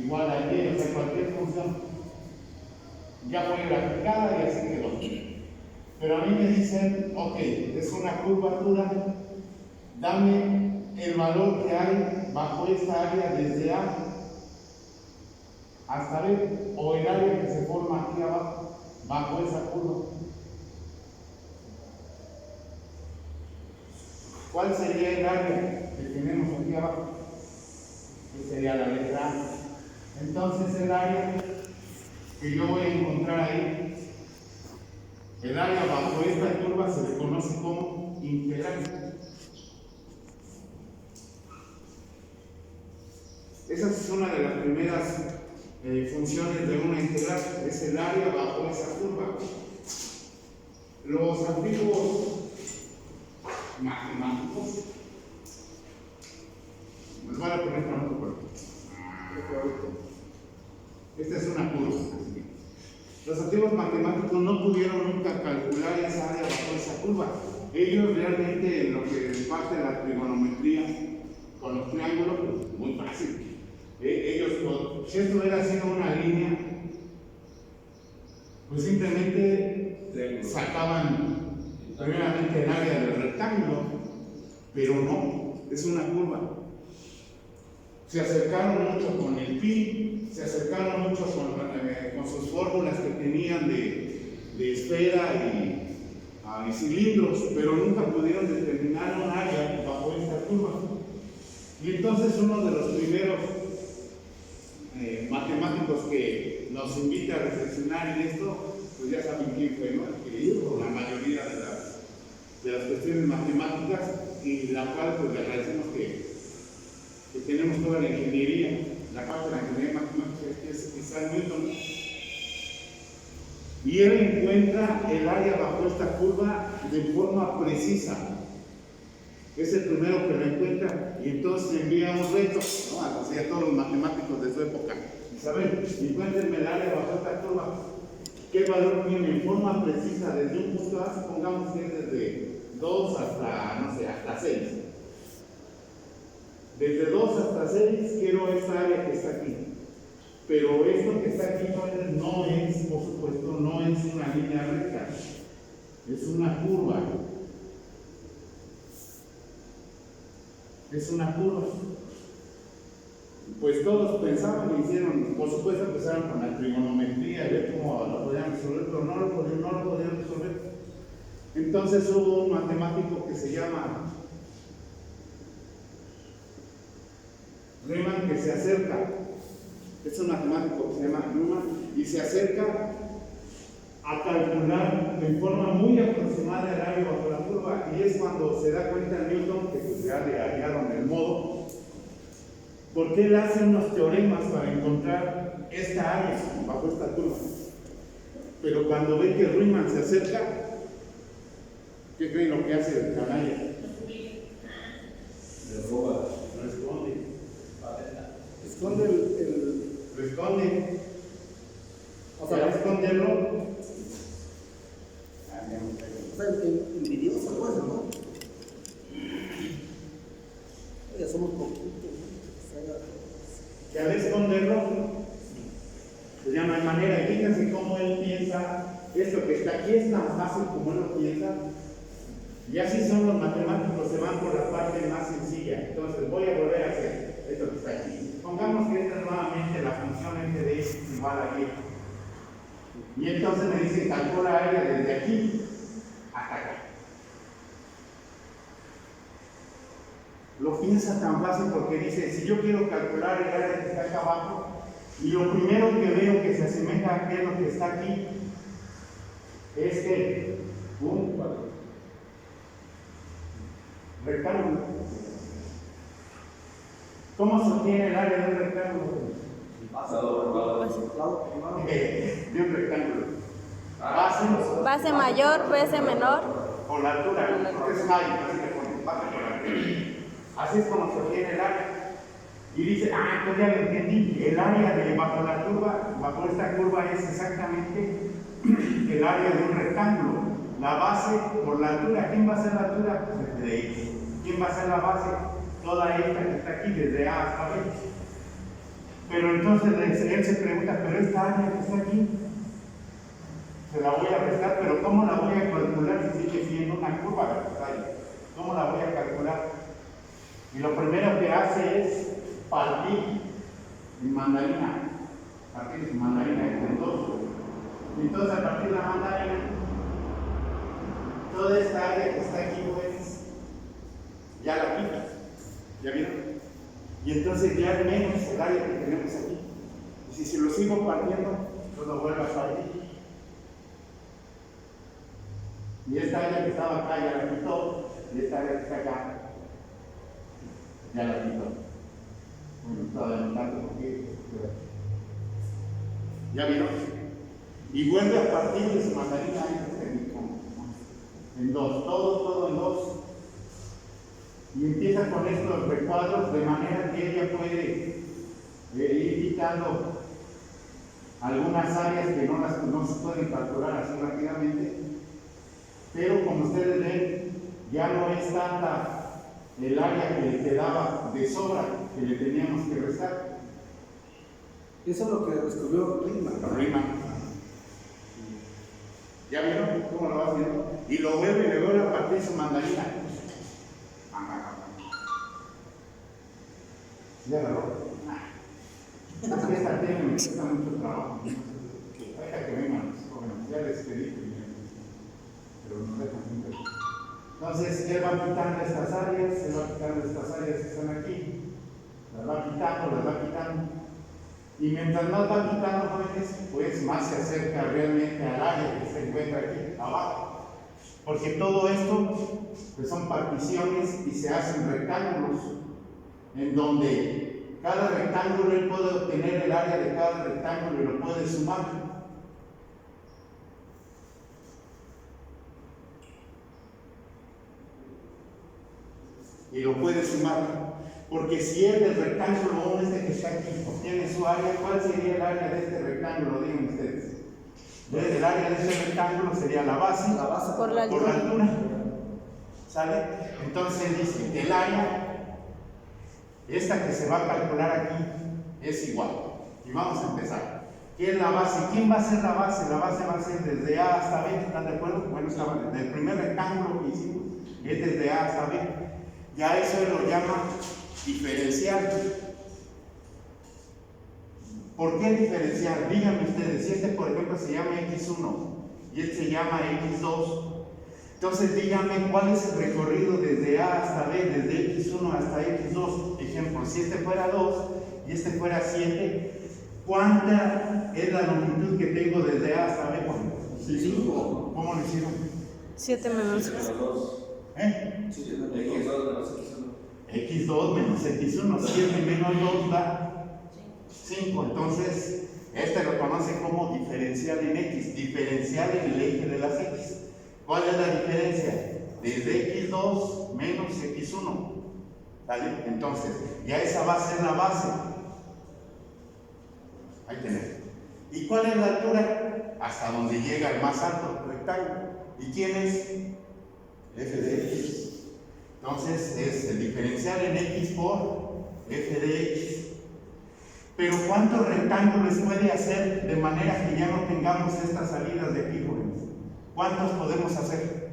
igual a Y, o sea, cualquier función ya fue graficada y así quedó. Pero a mí me dicen, ok, es una curvatura, dame el valor que hay bajo esta área desde A hasta B, o el área que se forma aquí abajo, bajo esa curva. ¿Cuál sería el área que tenemos aquí abajo? Que sería la letra A. Entonces el área que yo voy a encontrar ahí, el área bajo esta curva se le conoce como integral. Esa es una de las primeras funciones de una integral, es el área bajo esa curva. Los antiguos matemáticos, les voy a poner con otro color. Esta es una curva. Los antiguos matemáticos no pudieron nunca calcular esa área bajo esa curva. Ellos realmente, en lo que parte de la trigonometría con los triángulos, pues muy fácil. Ellos, si esto hubiera sido una línea, pues simplemente sacaban primeramente el área del rectángulo, pero no, es una curva. Se acercaron mucho con el pi, se acercaron mucho con sus fórmulas que tenían de esfera y cilindros, pero nunca pudieron determinar un área bajo esta curva. Y entonces uno de los primeros matemáticos que nos invita a reflexionar en esto, pues ya saben quién fue, ¿no? La mayoría de las cuestiones matemáticas, y la cual pues le agradecemos que tenemos toda la ingeniería, la parte de la ingeniería matemática, que es Isaac Newton. Y él encuentra el área bajo esta curva de forma precisa. Es el primero que lo encuentra, y entonces envía un reto, ¿no?, a todos los matemáticos de su época. Isabel, encuéntrenme el área bajo esta curva. ¿Qué valor tiene en forma precisa desde un punto A? Supongamos que es desde 2 hasta, no sé, hasta 6. Desde 2 hasta 6 quiero esta área que está aquí. Pero esto que está aquí no es, por supuesto, no es una línea recta. Es una curva. Es una curva. Pues todos pensaban y hicieron, por supuesto empezaron con la trigonometría y ver cómo lo podían resolver, pero no lo podían resolver. Entonces hubo un matemático que se llama Riemann, que se acerca, es un matemático que se llama Riemann, y se acerca a calcular de forma muy aproximada el área bajo la curva, y es cuando se da cuenta Newton que pues ya le hallaron el modo, porque él hace unos teoremas para encontrar esta área bajo esta curva. Pero cuando ve que Riemann se acerca, ¿qué creen lo que hace el canalla? Le roba, lo esconde. Lo esconde. O sea, esconderlo. O sea, envidioso, pues, ¿no? Ya somos poquitos, ¿no? Que al esconderlo, pues ya no hay manera. Y fíjense cómo él piensa, esto que está aquí es tan fácil como él lo piensa. Y así son los matemáticos, se van por la parte más sencilla. Entonces voy a volver a hacer esto que está aquí. Pongamos que esta es nuevamente la función f de x igual a y. Y entonces me dice calcula área desde aquí hasta acá. Lo piensa tan fácil porque dice, si yo quiero calcular el área que está acá abajo, y lo primero que veo que se asemeja a lo que está aquí, es que un rectángulo. ¿Cómo se obtiene el área de un rectángulo? De un rectángulo. Base mayor, base menor. Por la altura, porque es mayor, así le ponen, base por la altura. Así es como se obtiene el área. Y dice, pues ya lo entendí, el área de bajo la curva, bajo esta curva es exactamente el área de un rectángulo. La base por la altura, ¿quién va a ser la altura? Pues f de x. ¿Quién va a ser la base? Toda esta que está aquí, desde A hasta B. Pero entonces él se pregunta, pero esta área que está aquí, se la voy a restar, pero ¿cómo la voy a calcular si sigue siendo una curva vertical? ¿Cómo la voy a calcular? Y lo primero que hace es partir en mandarina. Partir en mandarina en dos. Entonces, a partir de la mandarina, toda esta área que está aquí, pues, ya la quitas. ¿Ya vieron? Y entonces ya es menos el área que tenemos aquí. Y si lo sigo partiendo, pues lo vuelvo a partir. Y esta área que estaba acá ya la quitó. Y esta área que está acá ya la quitó. Bueno, todavía no tanto porque. ¿Ya vieron? Y vuelve a partir de su mandarina en dos, todo en dos. Y empieza con estos recuadros de manera que ella puede ir quitando algunas áreas que no se pueden calcular así rápidamente. Pero como ustedes ven, ya no es tanta el área que le quedaba de sobra que le teníamos que restar. Eso es lo que descubrió Riemann. ¿Ya vieron cómo lo va haciendo? Y lo vuelve y le vuelve a partir su mandarina. ¿Ya agarró? Es que esta tiene me cuesta mucho trabajo. Deja que vengan los jóvenes, ya les pedí pero no dejan siempre. Entonces, él va quitando estas áreas, que están aquí, las va quitando. Y mientras más va quitando, jóvenes, pues más se acerca realmente al área que se encuentra aquí abajo. Porque todo esto pues son particiones y se hacen rectángulos, en donde cada rectángulo él puede obtener el área de cada rectángulo y lo puede sumar. Y lo puede sumar. Porque si él del rectángulo 1, este que está aquí, obtiene su área, ¿cuál sería el área de este rectángulo? Digan ustedes. El área de este rectángulo sería la base por la altura. ¿Sale? Entonces dice, el área, esta que se va a calcular aquí, es igual. Y vamos a empezar. ¿Qué es la base? ¿Quién va a ser la base? La base va a ser desde A hasta B, ¿están de acuerdo? Bueno, estaba desde el primer rectángulo que hicimos, es desde A hasta B. Ya eso lo llama diferencial. ¿Por qué diferencial? Díganme ustedes, si este por ejemplo se llama X1 y este se llama X2, entonces díganme cuál es el recorrido desde A hasta B, desde X1 hasta X2. Ejemplo, si este fuera 2 y este fuera 7, ¿cuánta es la longitud que tengo desde A hasta B? 5. ¿Cómo lo hicieron? 7 menos. X2 menos X1, 7 menos 2 da 5. Entonces, este lo conoce como diferencial en X, diferencial en el eje de las X. ¿Cuál es la diferencia? Desde X2 menos X1. ¿Vale? Entonces, ya esa va a ser la base. Ahí tenemos. ¿Y cuál es la altura? Hasta donde llega el más alto rectángulo. ¿Y quién es? F de X. Entonces es el diferencial en X por F de X. Pero ¿cuántos rectángulos puede hacer de manera que ya no tengamos estas salidas de aquí, jóvenes? ¿Cuántos podemos hacer?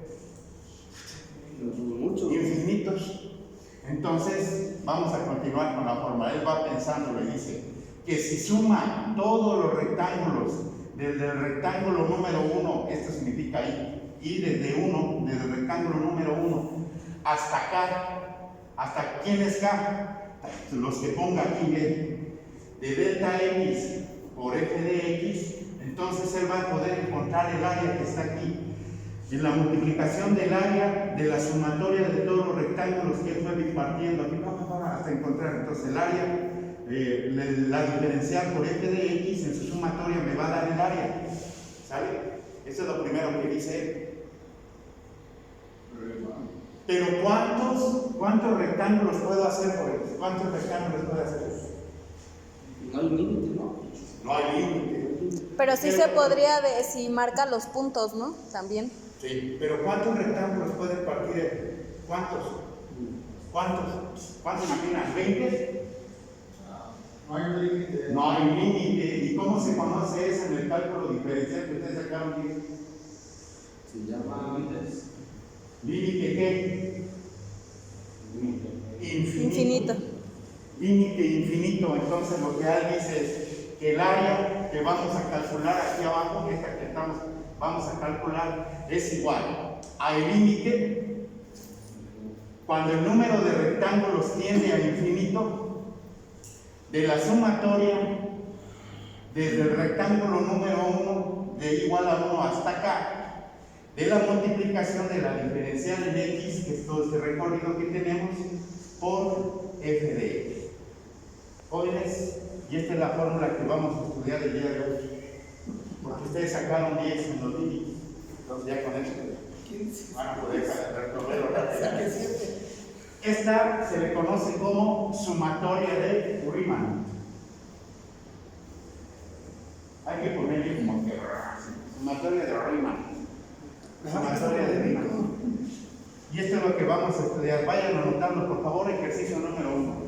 Muchos. Infinitos. Entonces vamos a continuar con la forma. Él va pensando, le dice que si suma todos los rectángulos desde el rectángulo número 1, esto significa I, y desde el rectángulo número 1 hasta acá, ¿hasta quién es K? Los que ponga aquí, de delta X por F de X, entonces él va a poder encontrar el área que está aquí. En la multiplicación del área de la sumatoria de todos los rectángulos que él fue partiendo aquí hasta encontrar. Entonces el área, la diferencial por F de X en su sumatoria me va a dar el área. ¿Sale? Eso es lo primero que dice él. Pero ¿cuántos rectángulos puedo hacer por él? ¿Cuántos rectángulos puedo hacer? No hay límite, ¿no? No hay límite. Pero sí se podría, si marca los puntos, ¿no? También. Sí, pero ¿cuántos rectángulos puede partir él? ¿Cuántos? ¿Cuántos imaginan? ¿20? No hay un límite. No hay límite. ¿Y cómo se conoce eso en el cálculo diferencial que ustedes sacaron? ¿Qué? Se llama límites. ¿Límite qué? Infinito. Límite infinito. Entonces lo que él dice es que el área que vamos a calcular aquí abajo, esta que vamos a calcular, es igual al límite cuando el número de rectángulos tiende al infinito de la sumatoria desde el rectángulo número 1 de igual a 1 hasta acá, de la multiplicación de la diferencial en x, que es todo este recorrido que tenemos, por f de x. Jóvenes, y esta es la fórmula que vamos a estudiar el día de hoy, porque ustedes sacaron 10 en los límites, entonces ya con esto van a poder resolverlo rápidamente. Esta se le conoce como sumatoria de Riemann. Hay que ponerle como que sumatoria de Riemann. Sumatoria de Riemann. Y esto es lo que vamos a estudiar. Vayan anotando, por favor, ejercicio número 1.